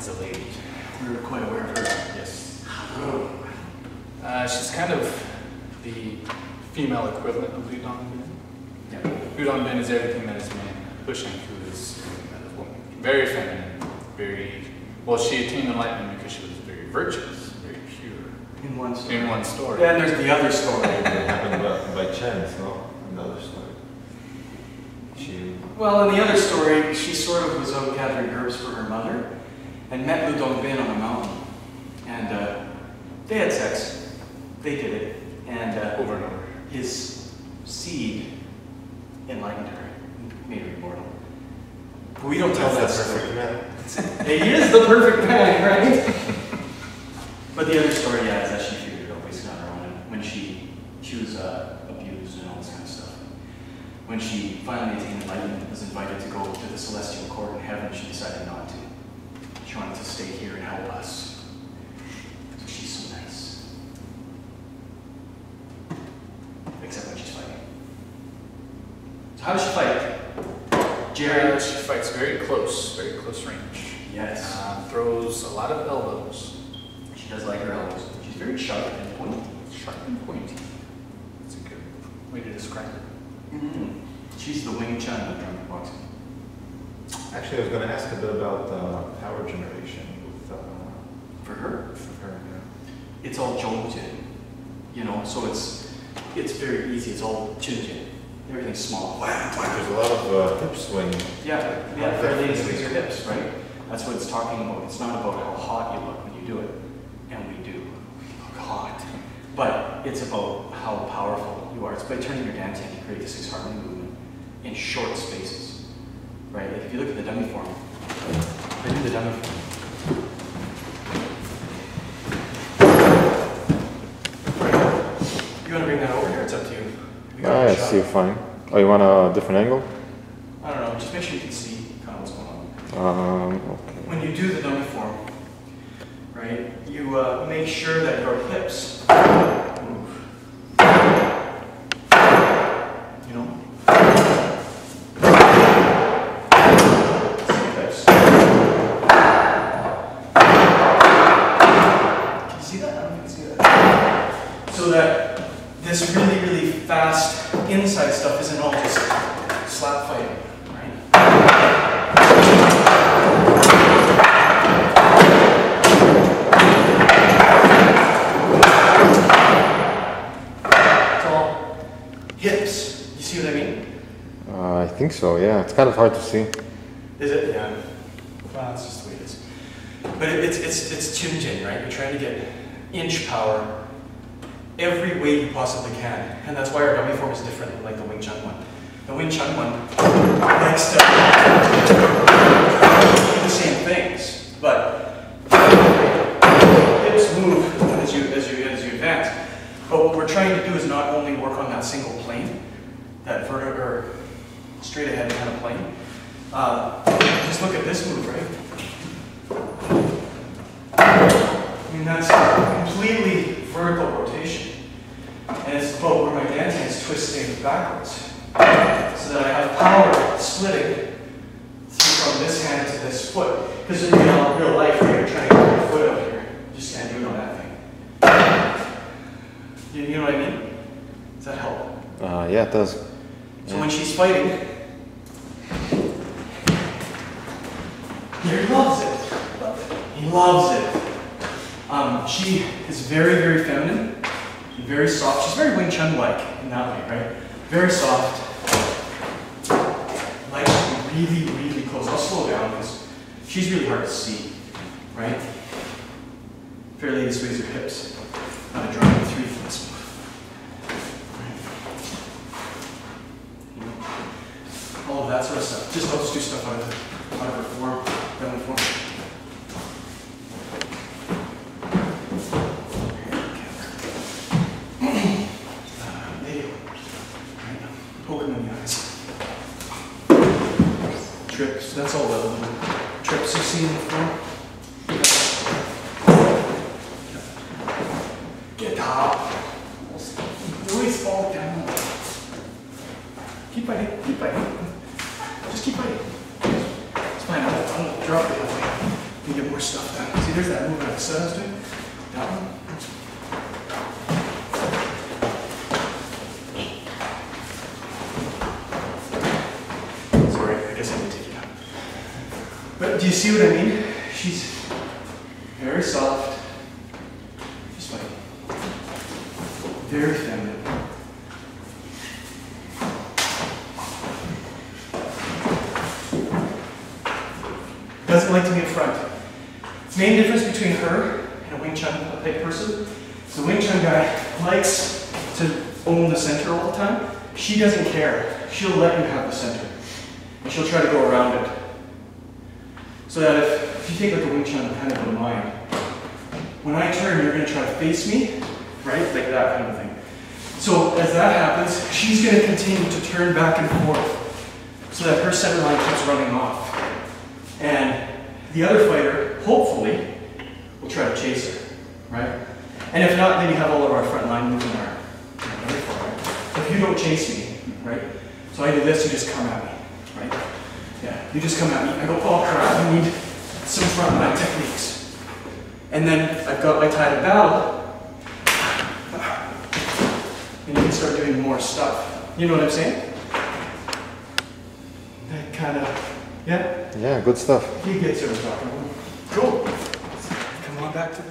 is a lady. We were quite aware of her. Yes. Oh. She's kind of the female equivalent of Liu Dongbin. Yeah. Liu Dongbin is everything that is man, pushing through this kind of woman. Very feminine, very, well, she attained enlightenment because she was very virtuous, very pure. In one story. In one story. Then there's the other story. It happened by chance, no? Another story. Well, in the other story, she sort of was out gathering herbs for her mother and met Liu Dongbin on a mountain. And they had sex. They did it. And Over and over. His seed enlightened her, made her immortal. But we don't tell that story. He is the perfect man, right? But the other story, yeah, is that she figured it out basically on her own. And when she was abused and all this kind of stuff. When she finally attained enlightenment, was invited to go to the celestial court in heaven, she decided not to. She wanted to stay here and help us. So she's so nice. Except when she's fighting. So how does she fight? Jerry? She fights very close range. Yes. Throws a lot of elbows. She does like her elbows. She's very sharp and pointy. Sharp and pointy. That's a good way to describe her. Mm-hmm. She's the Wing Chun of drunken boxing. Actually, I was going to ask a bit about power generation with For her? for her. Yeah. It's all Zhongjin. You know, so it's very easy. It's all Jinjin. Everything's small. There's a lot of hip swing. Yeah, fair ladies raise your hips, right? That's what it's talking about. It's not about how hot you look when you do it. And we do. We look hot. But it's about how powerful you are. It's by turning your dantian to create the six harmony movement in short spaces. Right? Like if you look at the dummy form, I do the dummy form. You want to bring that over here? It's up to you. I see, fine. Oh, you want a different angle? I don't know, just make sure you can see kind of what's going on. Okay. When you do the dummy form, right, you make sure that your hips move. You know? See your hips. Can you see that? I don't know if you can see that. So that this really, really fast inside stuff isn't all just slap fighting, right? It's all hips. You see what I mean? I think so, yeah. It's kind of hard to see. Is it? Yeah. Well, that's just the way it is. But it's Jinjin, right? You're trying to get inch power every way you possibly can. And that's why our dummy form is different than like the Wing Chun one. The Wing Chun one likes to do the same things, but hips move as you advance. But what we're trying to do is not only work on that single plane, that vertical or straight ahead kind of plane. Just look at this move, right? I mean, that's completely vertical rotation. And it's about where my dantian is twisting backwards. So that I have power splitting from this hand to this foot. Because in real life, you're trying to get your foot out here. You just can't do it on that thing. You know what I mean? Does that help? Yeah, it does. So when she's fighting, he loves it. He loves it. She is very, very feminine. Very soft. She's very Wing Chun-like in that way, right? Very soft. Like really, really close. I'll slow down because she's really hard to see, right? Fair ladies raise your hips. Not a drawing 3 for this move. Right. All of that sort of stuff. Just helps do stuff out of her form, dummy form. Trips, that's all the trips you've seen before. Get up. Always fall down. Keep fighting, keep fighting. Just keep fighting. It's fine, I'll drop it. You get more stuff. Here's that movement I said I was doing. That one. Sorry, I guess I need to take it out. But do you see what I mean? She's very soft. Just like very feminine. Doesn't like to be in front. The main difference between her and a Wing Chun type person, the Wing Chun guy likes to own the center all the time. She doesn't care. She'll let you have the center. And she'll try to go around it. So that if you take like a Wing Chun kind of in mind, when I turn, you're going to try to face me, right? Like that kind of thing. So as that happens, she's going to continue to turn back and forth so that her center line keeps running off. And the other fighter, hopefully, will try to chase her, right? And if not, then you have all of our front line moving our very far. If you don't chase me, right? So I do this, you just come at me, right? Yeah, you just come at me. I go, oh crap, I need some front line techniques. And then I've got my tide of battle, and you can start doing more stuff. You know what I'm saying? That kind of, yeah? Yeah, good stuff. He gets what I'm talking about. Cool. Come on back to